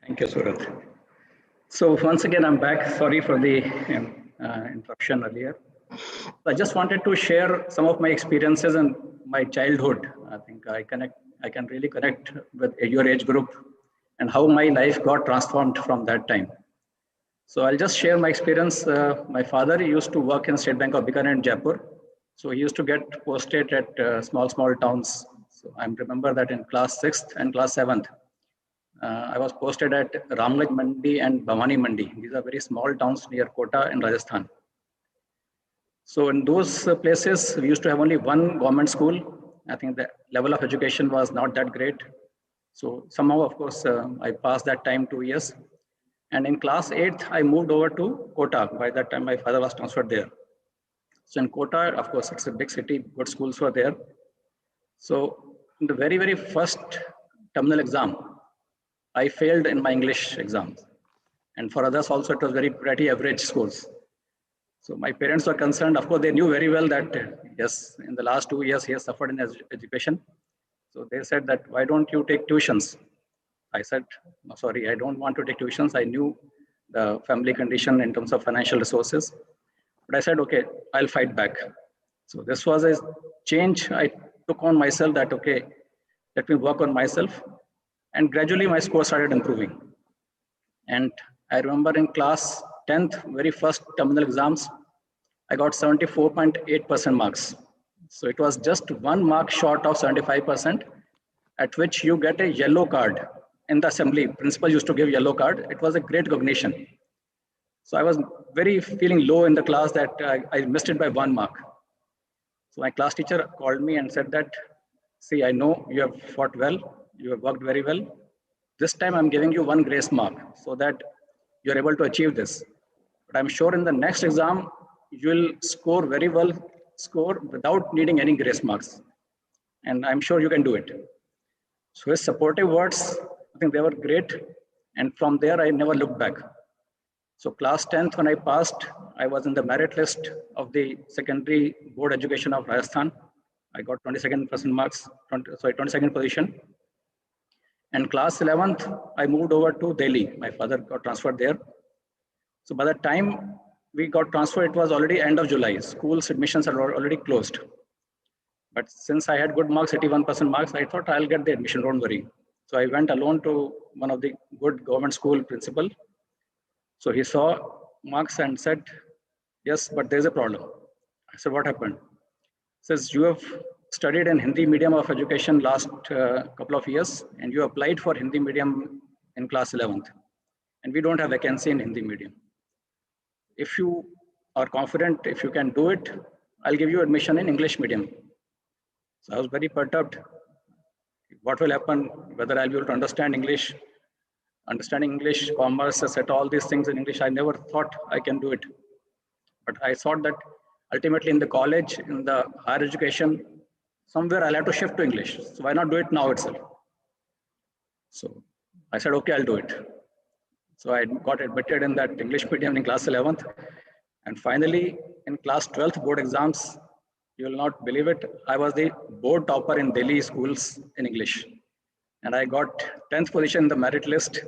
Thank you, Surat. So once again, I'm back. Sorry for the interruption earlier. I just wanted to share some of my experiences in my childhood. I think I can really connect with your age group and how my life got transformed from that time. So I'll just share my experience. My father used to work in State Bank of Bikaner in Jaipur. So he used to get posted at small towns. So I remember that in class 6th and class 7th. I was posted at Ramganj Mandi and Bhavani Mandi. These are very small towns near Kota in Rajasthan. So in those places, we used to have only one government school. I think the level of education was not that great. So somehow, of course, I passed that time 2 years. And in class 8th, I moved over to Kota. By that time, my father was transferred there. So in Kota, of course, it's a big city, good schools were there. So in the very first terminal exam, I failed in my English exams. And for others also, it was pretty average scores. So my parents were concerned. Of course, they knew very well that, yes, in the last 2 years, he has suffered in his education. So they said that, why don't you take tuitions? I said, no, sorry, I don't want to take tuitions. I knew the family condition in terms of financial resources. But I said, okay, I'll fight back. So this was a change I took on myself that, okay, let me work on myself. And gradually my score started improving. And I remember in class 10th, very first terminal exams, I got 74.8% marks. So it was just 1 mark short of 75%, at which you get a yellow card in the assembly. Principal used to give yellow card. It was a great recognition. So I was very feeling low in the class that I missed it by 1 mark. So my class teacher called me and said that, see, I know you have fought well, you have worked very well. This time I'm giving you 1 grace mark so that you're able to achieve this. But I'm sure in the next exam, you will score very well, score without needing any grace marks. And I'm sure you can do it. So his supportive words, I think they were great. And from there, I never looked back. So class 10th, when I passed, I was in the merit list of the secondary board education of Rajasthan. I got 22nd marks, 22nd position. And class 11th, I moved over to Delhi. My father got transferred there. So by the time we got transferred, it was already end of July. Schools admissions are already closed. But since I had good marks, 81% marks, I thought I'll get the admission, don't worry. So I went alone to one of the good government school principal. So he saw marks and said, yes, but there's a problem. I said, what happened? He says, you have studied in Hindi medium of education last couple of years, and you applied for Hindi medium in class 11th. And we don't have vacancy in Hindi medium. If you are confident, if you can do it, I'll give you admission in English medium. So I was very perturbed. What will happen, whether I'll be able to understanding English, commerce, set all these things in English. I never thought I can do it. But I thought that ultimately in the college, in the higher education, somewhere I'll have to shift to English. So why not do it now itself? So I said, okay, I'll do it. So I got admitted in that English medium in class 11th. And finally, in class 12th board exams, you will not believe it, I was the board topper in Delhi schools in English. And I got 10th position in the merit list,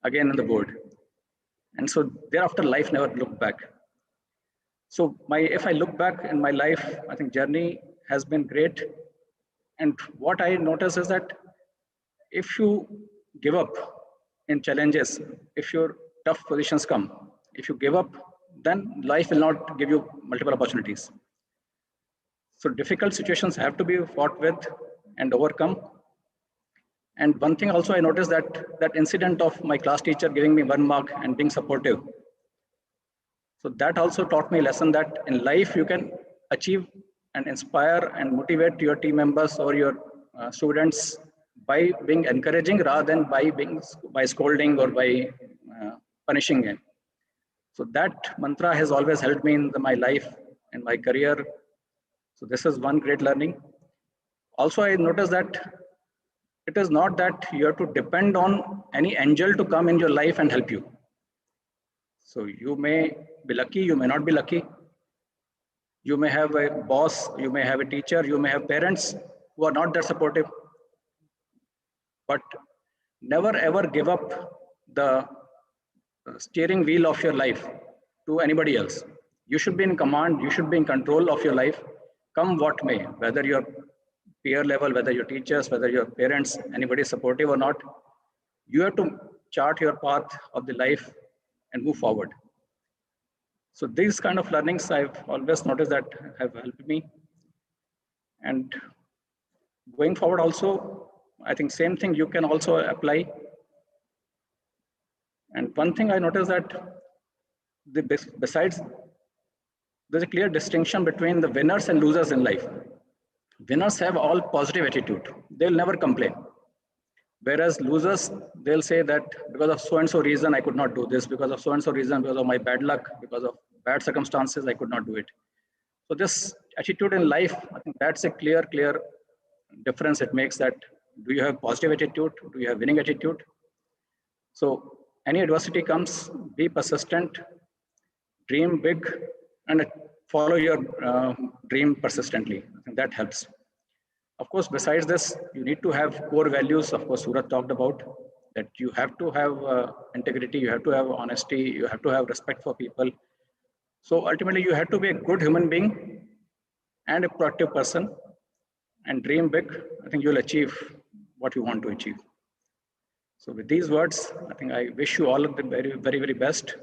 again in the board. And so thereafter, life never looked back. So if I look back in my life, I think journey has been great. And what I notice is that if you give up in challenges, if your tough positions come, if you give up, then life will not give you multiple opportunities. So difficult situations have to be fought with and overcome. And one thing also I noticed that incident of my class teacher giving me 1 mark and being supportive. So that also taught me a lesson that in life you can achieve and inspire and motivate your team members or your students by being encouraging rather than by scolding or by punishing them. So that mantra has always helped me in my life and my career. So this is one great learning. Also, I noticed that it is not that you have to depend on any angel to come in your life and help you. So you may be lucky, you may not be lucky. You may have a boss, you may have a teacher, you may have parents who are not that supportive. But never ever give up the steering wheel of your life to anybody else. You should be in command, you should be in control of your life, come what may, whether your peer level, whether your teachers, whether your parents, anybody supportive or not. You have to chart your path of the life and move forward. So these kind of learnings I've always noticed that have helped me. And going forward also, I think same thing you can also apply. And one thing I noticed that besides, there's a clear distinction between the winners and losers in life. Winners have all positive attitude. They'll never complain. Whereas losers, they'll say that because of so-and-so reason, I could not do this. Because of so-and-so reason, because of my bad luck, because of bad circumstances, I could not do it. So this attitude in life, I think that's a clear difference it makes. That do you have positive attitude? Do you have winning attitude? So any adversity comes, be persistent, dream big, and follow your dream persistently. I think that helps. Of course, besides this, you need to have core values. Of course, Surat talked about that you have to have integrity, you have to have honesty, you have to have respect for people. So ultimately, you have to be a good human being and a proactive person and dream big. I think you'll achieve what you want to achieve. So with these words, I think I wish you all of the very best.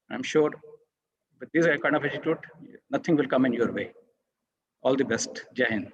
I'm sure with this kind of attitude, nothing will come in your way. All the best. Jai Hind.